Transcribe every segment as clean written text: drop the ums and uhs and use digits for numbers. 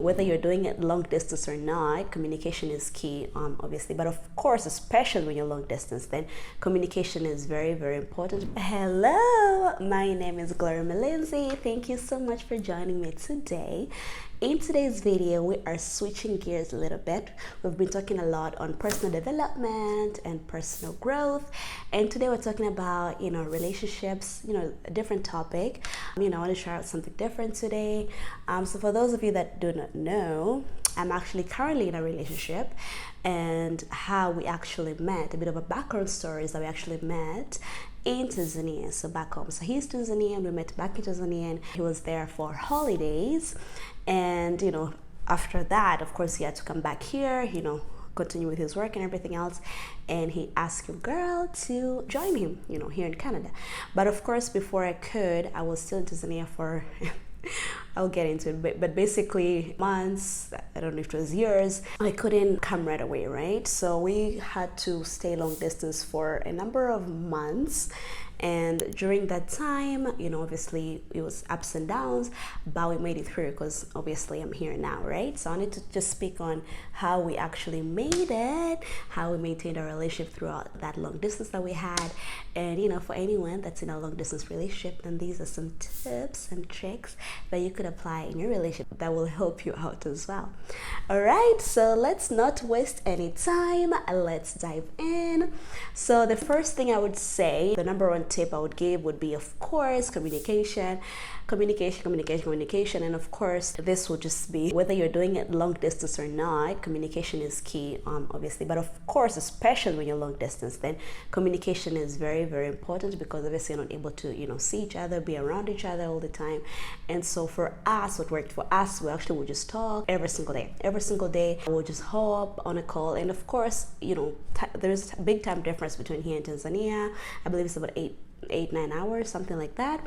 whether you're doing it long distance or not, communication is key, obviously. But of course, especially when you're long distance, then communication is very, very important. Hello, my name is Gloria Melinzi. Thank you so much for joining me today. In today's video, we are switching gears a little bit. We've been talking a lot on personal development and personal growth, and today we're talking about, relationships, a different topic. I want to share out something different today. So for those of you that do not know, I'm actually currently in a relationship, and how we actually met, a bit of a background story is that we actually met in Tanzania, so back home. So he's Tanzanian, we met back in Tanzania, and he was there for holidays. And after that, of course, he had to come back here, continue with his work and everything else, and he asked a girl to join him, here in Canada. But of course, before I could, I was still in Tanzania for I'll get into it, but basically months, I don't know if it was years, I couldn't come right away, right? So we had to stay long distance for a number of months. And during that time, obviously it was ups and downs, but we made it through because obviously I'm here now, right? So I need to just speak on how we actually made it, how we maintained our relationship throughout that long distance that we had. And for anyone that's in a long distance relationship, then these are some tips and tricks that you could apply in your relationship that will help you out as well. All right, so let's not waste any time. Let's dive in. So the first thing I would say, the number one tip I would give would be, of course, communication. And of course, this will just be whether you're doing it long distance or not, communication is key, obviously. But of course, especially when you're long distance, then communication is very, very important, because obviously you're not able to see each other, be around each other all the time. And so for us, what worked for us, we actually would just talk every single day. We'll just hop on a call. And of course, there's a big time difference between here and Tanzania. I believe it's about 8-9 hours, something like that.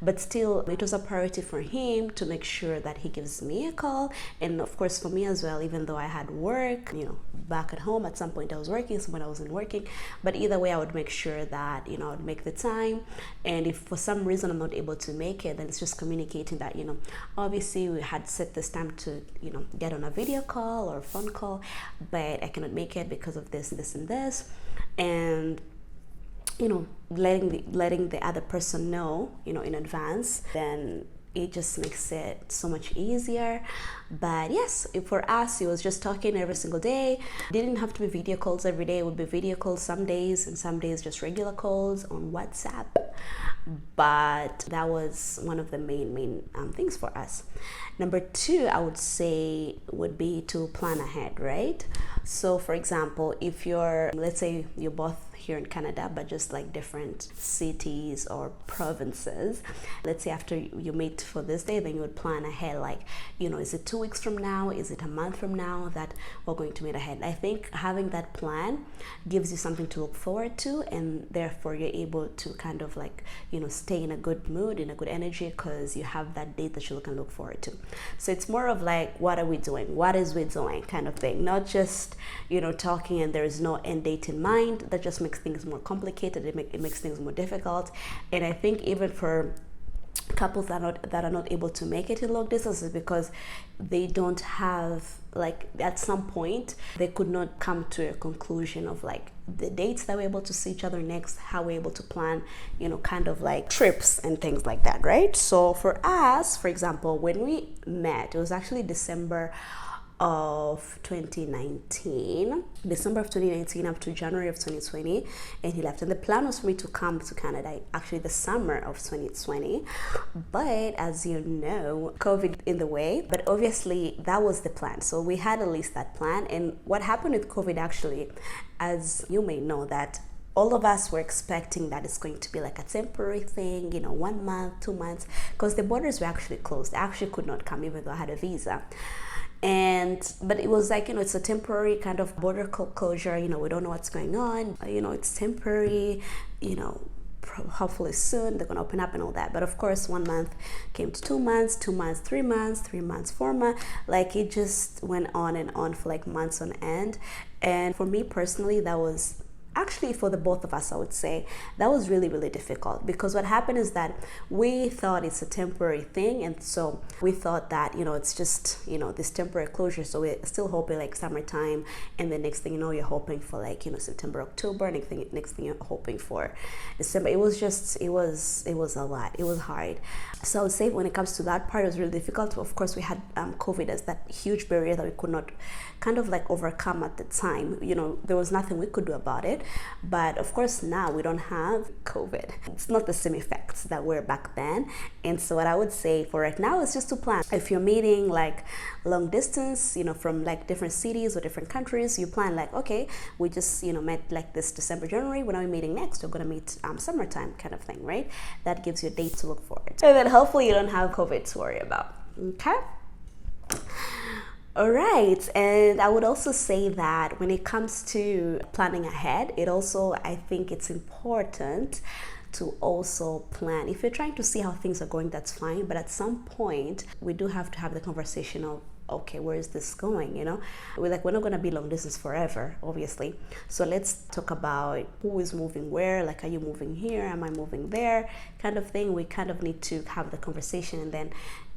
But still, it was a priority for him to make sure that he gives me a call, and of course for me as well, even though I had work back at home. At some point I was working, some point I wasn't working, but either way I would make sure that I would make the time. And if for some reason I'm not able to make it, then it's just communicating that obviously we had set this time to get on a video call or a phone call, but I cannot make it because of this and this. And letting the other person know in advance, then it just makes it so much easier. But yes, for us, it was just talking every single day. It didn't have to be video calls every day. It would be video calls some days, and some days just regular calls on WhatsApp. But that was one of the main things for us. Number two, I would say, would be to plan ahead, right? So for example, if let's say you're both here in Canada, but just like different cities or provinces, let's say after you meet for this day, then you would plan ahead, like, is it 2 weeks from now? Is it a month from now that we're going to meet ahead? I think having that plan gives you something to look forward to, and therefore you're able to kind of like, stay in a good mood, in a good energy, because you have that date that you can look forward to. So it's more of like, what are we doing? What is we doing kind of thing, not just, talking and there is no end date in mind. That just makes things more complicated. It makes things more difficult. And I think even for couples that are not able to make it in long distance, is because they don't have, like, at some point they could not come to a conclusion of like the dates that we're able to see each other next, how we're able to plan kind of like trips and things like that, right? So for us, for example, when we met, it was actually December of 2019 up to January of 2020, and he left. And the plan was for me to come to Canada actually the summer of 2020, but as you know, COVID in the way. But obviously that was the plan, so we had at least that plan. And what happened with COVID, actually, as you may know, that all of us were expecting that it's going to be like a temporary thing, 1 month, 2 months, because the borders were actually closed. I actually could not come even though I had a visa. But it was like, it's a temporary kind of border closure. We don't know what's going on. It's temporary, hopefully soon they're gonna open up and all that. But of course, 1 month came to 2 months, 2 months, 3 months, 3 months, 4 months. Like, it just went on and on for like months on end. And for me personally, that was actually for the both of us, I would say that was really, really difficult, because what happened is that we thought it's a temporary thing, and so we thought that, you know, it's just, you know, this temporary closure, so we're still hoping like summertime, and the next thing you know, you're hoping for like, you know, September, October, next thing you're hoping for December. It was a lot. It was hard. So I would say when it comes to that part, it was really difficult. Of course, we had COVID as that huge barrier that we could not kind of like overcome at the time. You know, there was nothing we could do about it. But of course, now we don't have COVID. It's not the same effects that were back then. And so what I would say for right now is just to plan. If you're meeting like long distance, you know, from like different cities or different countries, you plan like, okay, we just, you know, met like this December, January. When are we meeting next? We're going to meet summertime kind of thing, right? That gives you a date to look forward to. And then hopefully you don't have COVID to worry about. Okay? All right, and I would also say that when it comes to planning ahead, I think it's important to also plan. If you're trying to see how things are going, that's fine, but at some point we do have to have the conversation of, okay, where is this going? You know, we're not going to be long distance forever, obviously. So let's talk about who is moving where. Like, are you moving here? Am I moving there? Kind of thing. We kind of need to have the conversation and then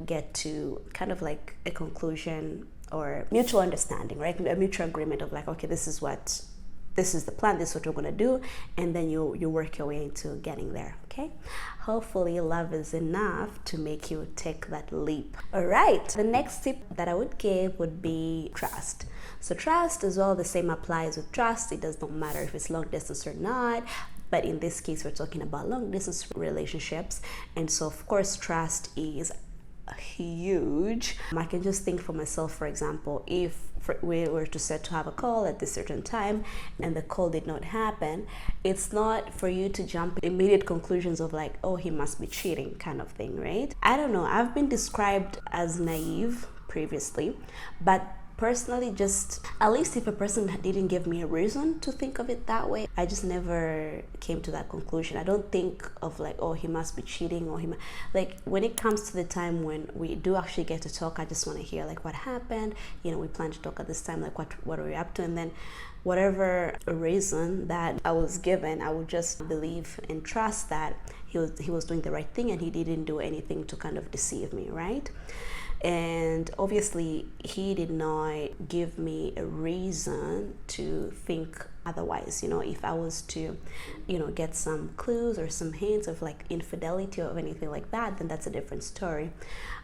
get to kind of like a conclusion or mutual understanding, right? A mutual agreement of like, okay, this is the plan, this is what we're going to do, and then you work your way into getting there. Okay, hopefully love is enough to make you take that leap. All right, the next tip that I would give would be trust. So trust as well, the same applies with trust. It does not matter if it's long distance or not, but in this case we're talking about long distance relationships, and so of course trust is huge. I can just think for myself, for example, if we were to set to have a call at this certain time and the call did not happen, it's not for you to jump immediate conclusions of like, oh, he must be cheating kind of thing, right? I don't know, I've been described as naive previously, but personally, just at least if a person didn't give me a reason to think of it that way, I just never came to that conclusion. I don't think of like, oh, he must be cheating, or like when it comes to the time when we do actually get to talk, I just want to hear like what happened. You know, we plan to talk at this time, like what are we up to, and then whatever reason that I was given, I would just believe and trust that he was doing the right thing and he didn't do anything to kind of deceive me, right? And obviously he did not give me a reason to think otherwise. You know, if I was to, you know, get some clues or some hints of like infidelity or anything like that, then that's a different story.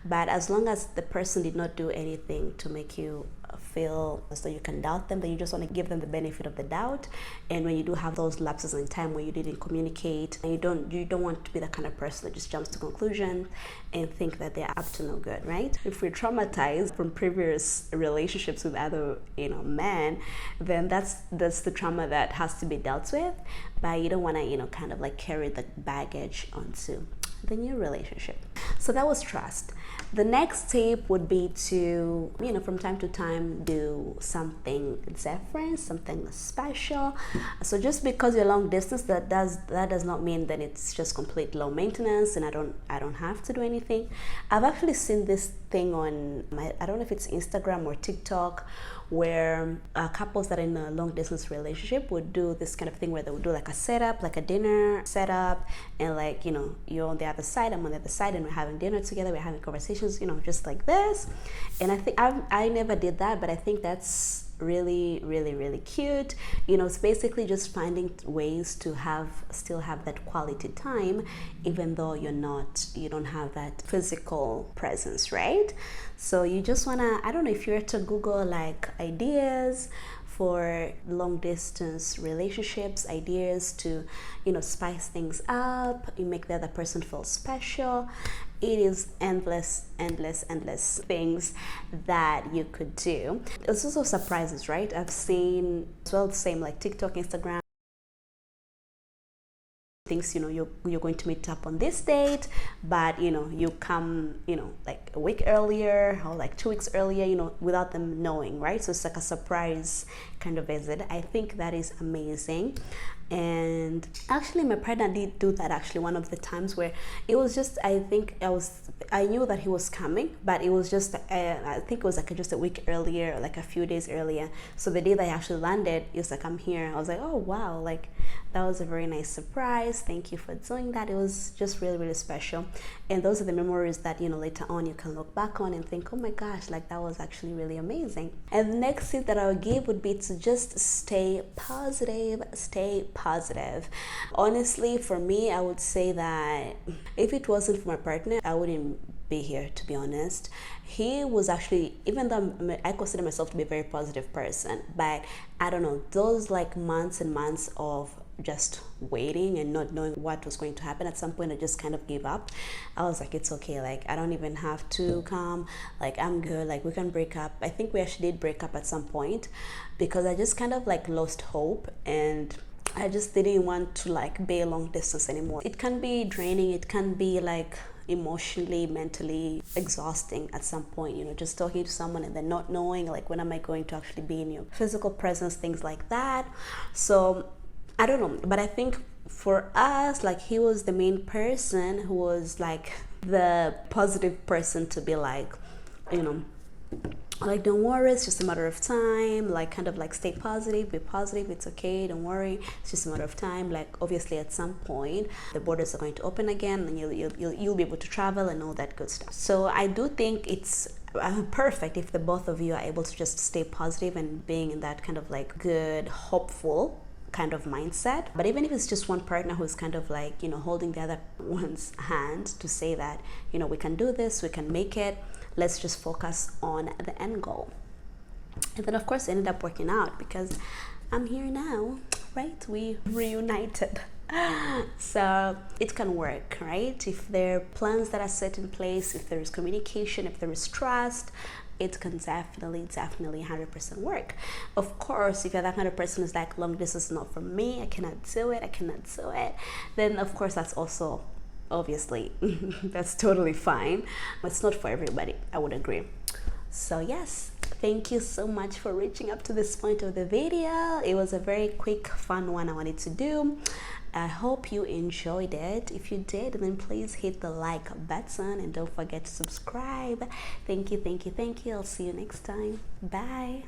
But as long as the person did not do anything to make you feel as though you can doubt them, then you just want to give them the benefit of the doubt. And when you do have those lapses in time where you didn't communicate, and you don't want to be the kind of person that just jumps to conclusion and think that they're up to no good, right? If we're traumatized from previous relationships with other, you know, men, then that's the trauma that has to be dealt with. But you don't want to, you know, kind of like carry the baggage onto the new relationship. So that was trust. The next tip would be to, you know, from time to time do something different, something special. So just because you're long distance, that does not mean that it's just complete low maintenance and I don't have to do anything. I've actually seen this thing on I don't know if it's Instagram or TikTok, where couples that are in a long distance relationship would do this kind of thing where they would do like a setup, like a dinner setup, and like, you know, you're on the other side, I'm on the other side, and we're having dinner together, we're having conversations, you know, just like this. And I think I never did that, but I think that's really, really, really cute. You know, it's basically just finding ways to still have that quality time, even though you don't have that physical presence, right? So you just wanna, I don't know, if you were to Google like ideas for long distance relationships, ideas to, you know, spice things up, you make the other person feel special. It is endless things that you could do. It's also surprises, right? I've seen as well the same like TikTok, Instagram, things, you know, you're going to meet up on this date, but you know, you come, you know, like a week earlier or like 2 weeks earlier, you know, without them knowing, right? So it's like a surprise kind of visit. I think that is amazing. And actually my partner did do that actually one of the times, where it was just, I think I knew that he was coming, but it was just I think it was like just a week earlier, like a few days earlier. So the day that I actually landed, he was like, I'm here. I was like, oh wow, like that was a very nice surprise. Thank you for doing that. It was just really, really special. And those are the memories that, you know, later on you can look back on and think, oh my gosh, like that was actually really amazing. And the next tip that I would give would be to just stay positive. Stay positive. Honestly, for me, I would say that if it wasn't for my partner, I wouldn't be here, to be honest. He was actually, even though I consider myself to be a very positive person, but I don't know, those like months and months of just waiting and not knowing what was going to happen, at some point I just kind of gave up. I was like, it's okay, like I don't even have to come, like I'm good, like we can break up. I think we actually did break up at some point, because I just kind of like lost hope, and I just didn't want to like be a long distance anymore. It can be draining, it can be like emotionally, mentally exhausting at some point, you know, just talking to someone and then not knowing like when am I going to actually be in your physical presence, things like that. So I don't know, but I think for us, like he was the main person who was like the positive person to be like, you know, like don't worry, it's just a matter of time, like kind of like stay positive, be positive, it's okay, don't worry, it's just a matter of time. Like obviously at some point the borders are going to open again, and you'll be able to travel and all that good stuff. So I do think it's perfect if the both of you are able to just stay positive and being in that kind of like good, hopeful kind of mindset. But even if it's just one partner who's kind of like, you know, holding the other one's hand to say that, you know, we can do this, we can make it, let's just focus on the end goal. And then of course it ended up working out, because I'm here now, right? We reunited. So it can work, right? If there are plans that are set in place, if there is communication, if there is trust, it can definitely 100% work. Of course, if you're that kind of person who's like, long distance is not for me, I cannot do it, then of course that's also obviously that's totally fine, but it's not for everybody, I would agree. So yes, thank you so much for reaching up to this point of the video. It was a very quick, fun one I wanted to do. I hope you enjoyed it. If you did, then please hit the like button and don't forget to subscribe. Thank you. I'll see you next time. Bye.